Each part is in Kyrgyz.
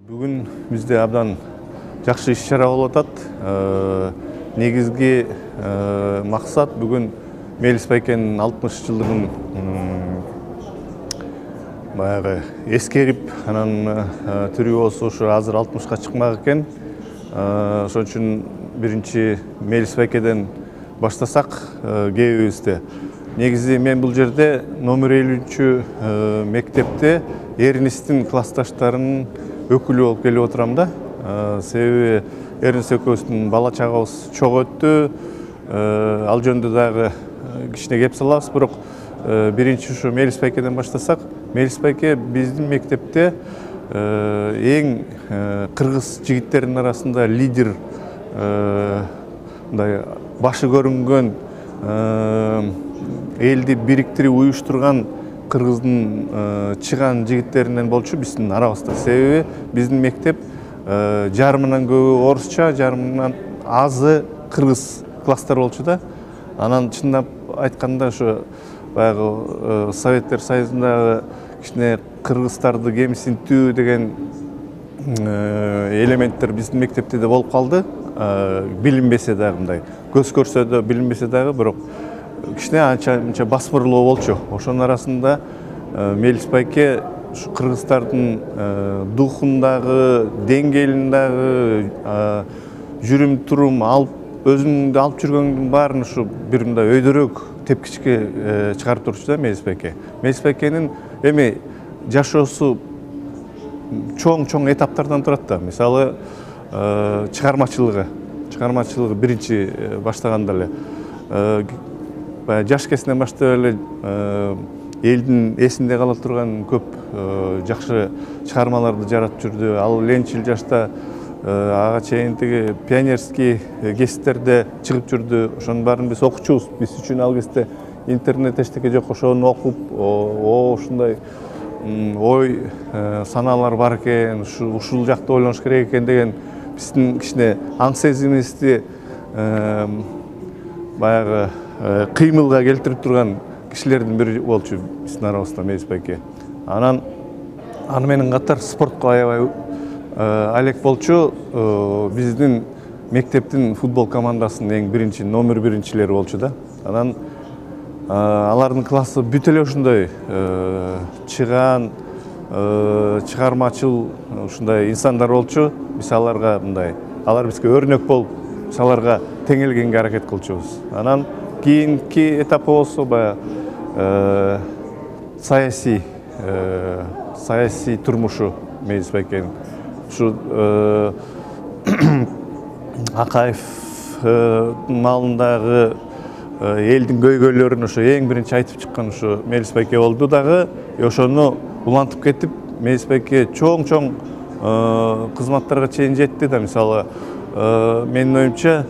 Бүгін бізде абдан жақсы іс-шара болып атат. Негізгі мақсат бүгін Мелис Байкенің 60 жылдығын ескеріп, анан түрі осы азыр 60-қа шықмақ екен. Сол үшін бірінші Мелис Байкеден баштасақ кебізде. Негізі мен бұл жерде номер 53 мектепте Эрнистің классташтарының өкілі болып келіп отырам да. Себебі Эрнист экөөбүздүн бала чагыбыз чоң өттү. Ал жөнүндө дагы кичине кеп салабыз. Бирок биринчи ушу Мелис Байкеден баштасак, Мелис Байке биздин мектепте эң кыргыз жигиттеринин арасында лидер, башы көрүнгөн, элди бириктирип уюштурган кыргыздын чыган жигиттеринен болчу биздин арабызда. Себеби биздин мектеп жарымынан көбү орусча, жарымынан азы кыргыз класстар болчу да. Анан чындап айтканда ошо баягы Советтер Союзундагы кичине кыргыздарды кемсинтүү деген элементтер биздин мектепте да болуп калды. Билинбесе дагы мындай, көз көрсө да билинбесе дагы, бирок кичине анча басмырлоо болчу. Ошонун арасында Мелис Байке ушу кыргыздардын духундагы, деңгээлиндагы жүрүм турум алып, өзүңдү алып жүргөндүн баарын ушу бир мындай өйдөрөөк тепкичке чыгарып турчу да Мелис Байке. Мелис Байкенин эми жашоосу чоң этаптардан турат да. Мисалы, чыгармачылыгы биринчи баштаганда эле жаш кезинен баштап эле элдин эсинде кала турган көп жакшы чыгармаларды жаратып жүрдү. Ал ленчил жашта ага чейин тиги пионерский гезиттерде чыгып жүрдү. Ошонун баарын биз окучубуз. Биз үчүн ал кезде интернет эчтеке жок. Ошону окуп, ушундай ой санаалар бар экен, ушул жакта ойлоnuш керек экен деген биздин кичине аң сезимибизди баягы кыймылга келтирип турган кишилердин бири болчу биздин арабызда Мелис Байке. Анан аны менен катар спортко аябай алек болчу. Биздин мектептин футбол командасынын эң биринчи, номер биринчилери болчу да. Анан алардын классы бүт эле ушундай чыган, чыгармачыл ушундай инсандар болчу. Биз аларга мындай, алар бизге өрнөк болуп, биз аларга теңелгенге аракет кылчубуз. Анан кийинки этапы болсо баягы саясий турмушу Мелис Байкенин. Ушу Акаевдин алдындагы элдин көйгөйлөрүн ошо эң биринчи айтып чыккан ошо Мелис Байке болду дагы. Ошону улантып кетип, Мелис Байке чоң кызматтарга чейин жетти да. Мисалы, менин оюмча,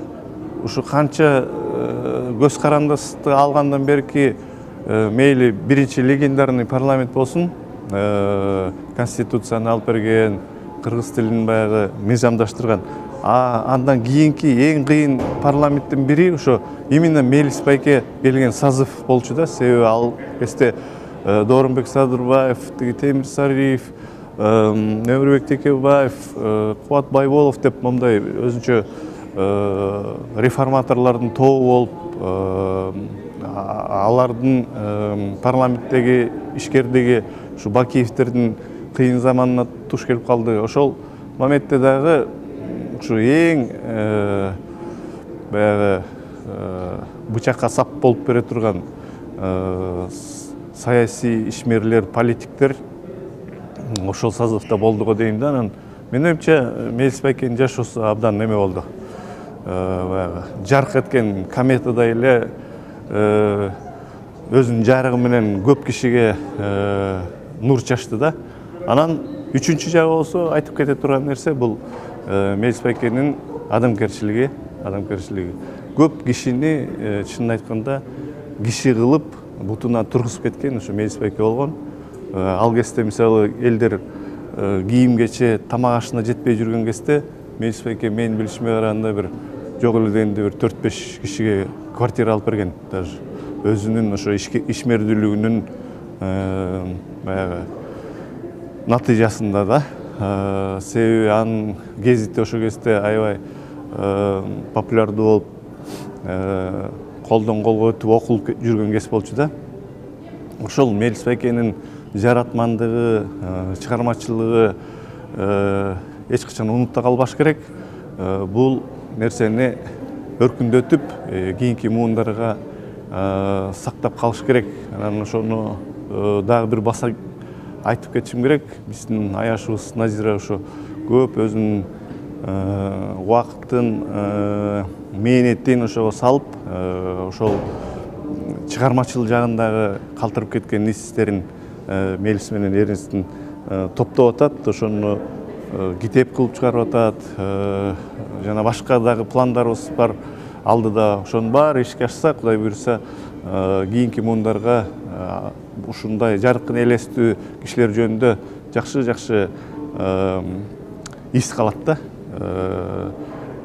ушу канча көз карандасты алгандан берки мейли биринчи легендарный парламент болсун, конституцияны алып берген, кыргыз тилин баягы мыйзамдаштырган, андан кийинки эң кыйын парламенттин бири ошо именно Мелис Байке келген созыв болчу да. Себеби ал кезде Доорунбек Садырбаев, Темир Сариев, Өмүрбек Текебаев, Кубат Байболов деп мындай өзүнчө реформаторлордун тобу болуп, алардын парламенттеги ишкердиги ушу Бакиевтердин кыйын заманына туш келип калды. Ошол моментте дагы ушу эң баягы бычакка сап болуп бере турган саясий ишмерлер, политиктер ошол созывда болду го дейм да. Анан менин оюмча Мелис Байкенин жашоосу абдан неме болду. Жарк эткен кометадай эле өзүнүн жарыгы менен көп кишиге нур чачты да. Анан үчүнчү жагы болсо айтып кете турган нерсе бул Мелис Байкенин адамгерчилиги. Көп кишини чынын айтканда киши кылып бутуна тургузуп кеткен ошо Мелис Байке болгон. Ал кезде мисалы элдер кийимгече, тамак ашына жетпей жүргөн кезде Мелис Байке менин билишиме караганда бир жок эле дегенде бир 4-5 кишиге квартира алып берген. Даже өзүнүн ошо ишмердүүлүгүнүн баягы натыйжасында да себеби анын гезити ошол кезде аябай популярдуу болуп, колдон колго өтүп окулуп жүргөн кез болчу да. Ошол Мелис байкенин жаратмандыгы, чыгармачылыгы эч качан унутта калбаш керек. Бул нерсени өркүндөтүп, кийинки муундарга сактап калыш керек. Анан ошону дагы бир баса айтып кетишим керек. Биздин аяшыбыз Назира ошо көп өзүнүн убакытын, мээнетин ошого салып, ошол чыгармачыл жагындагы калтырып кеткен нерсестерин Мелис менен Эрнесттин топтоп атат. Ошону китеп кылып чыгарып атат. Жана башка дагы пландарыбыз бар. Алдыда ошонун баары ишке ашса, Кудай буйруса, кийинки муундарга ушундай жаркын элестүү кишилер жөнүндө жакшы из калат да.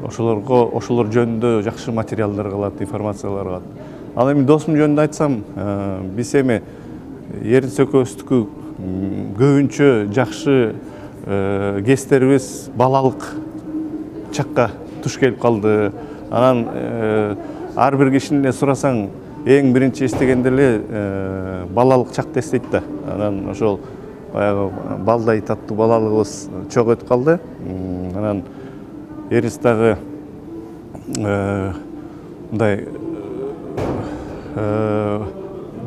Ошолор жөнүндө жакшы материалдар калат, информациялар калат. Ал эми досум жөнүндө айтсам, биз эми Эрнест экөөбүздүкү көбүнчө жакшы кездерибиз балалык чакка туш келип калды. Анан ар бир кишинен сурасаң, эң биринчи эстегенде эле балалык чакты эстейт да. Анан ошол баягы балдай таттуу балалыгыбыз чок өтүп калды. Анан Эрнест дагы мындай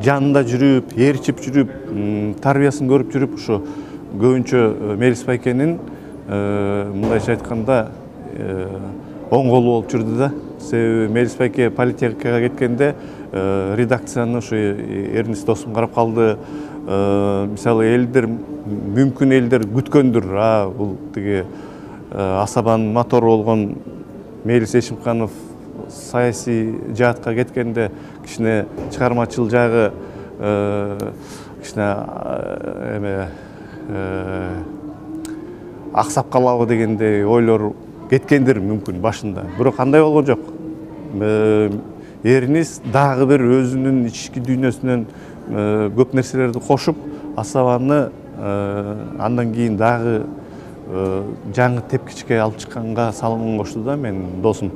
жанында жүрүп, ээрчип жүрүп, тарбиясын көрүп жүрүп, ошо көбүнчө Мелис байкенин мындайча айтканда оң колу болуп жүрдү да. Себеби Мелис байке политехникага кеткенде редакцияны ошо Эрнест досум карап калды. Мисалы элдер, мүмкүн элдер күткөндүр, бул тиги асабанын мотору болгон Мелис Эшимканов саясий жаатка кеткенде кичине чыгармачыл жагы кичине аксап калабы дегендей ойлор кеткендир мүмкүн башында. Бирок андай болгон жок. Эрнест дагы бир өзүнүн ички дүйнөсүнөн көп нерселерди кошуп, асабаны андан кийин дагы жаңы тепкичке алып чыкканга салымын кошту да менин досум.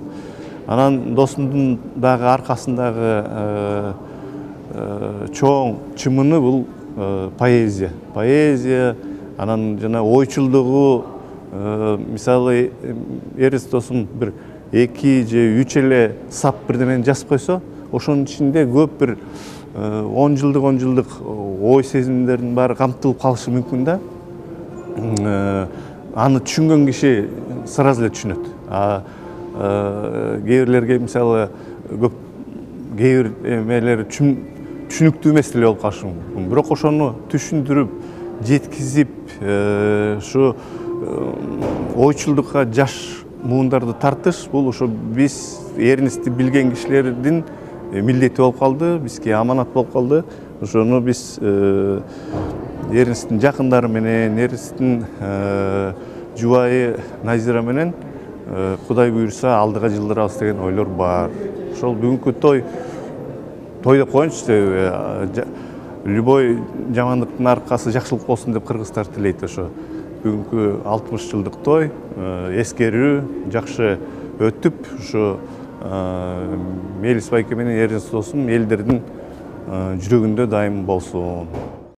Анан досумдун дагы аркасындагы чоң чымыны бул поэзия. Поэзия, анан жана ойчулдугу, мисалы Эрнест досум бир 2 же 3 эле сап бирдемени жазып койсо, ошонун ичинде көп бир 10 жылдык ой сезимдердин баары камтылып калышы мүмкүн да. Аны түшүнгөн киши сразу эле түшүнөт. Кээ бирлерге мисалы көп кээ бир эмелер түшүнүктүү эмес эле болуп калышы мүмкүн. Бирок ошону түшүндүрүп, жеткизип, ушу ойчулдукка жаш муундарды тартыш, бул ошо биз Эрнестти билген кишилердин милдети болуп калды, бизге аманат болуп калды. Ошону биз Эрнесттин жакындары менен, Эрнесттин жубайы Назира менен Кудай буйруса алдыга жылдырабыз деген ойлор бар. Ошол бүгүнкү той деп коеюнчу, себеби любой жамандыктын аркасы жакшылык болсун деп кыргыздар тилейт. Ошо бүгүнкү 60 жылдык той эскерүү жакшы өтүп, ошо Мелис байке менен Эрнест досум элдердин жүрөгүндө дайым болсун.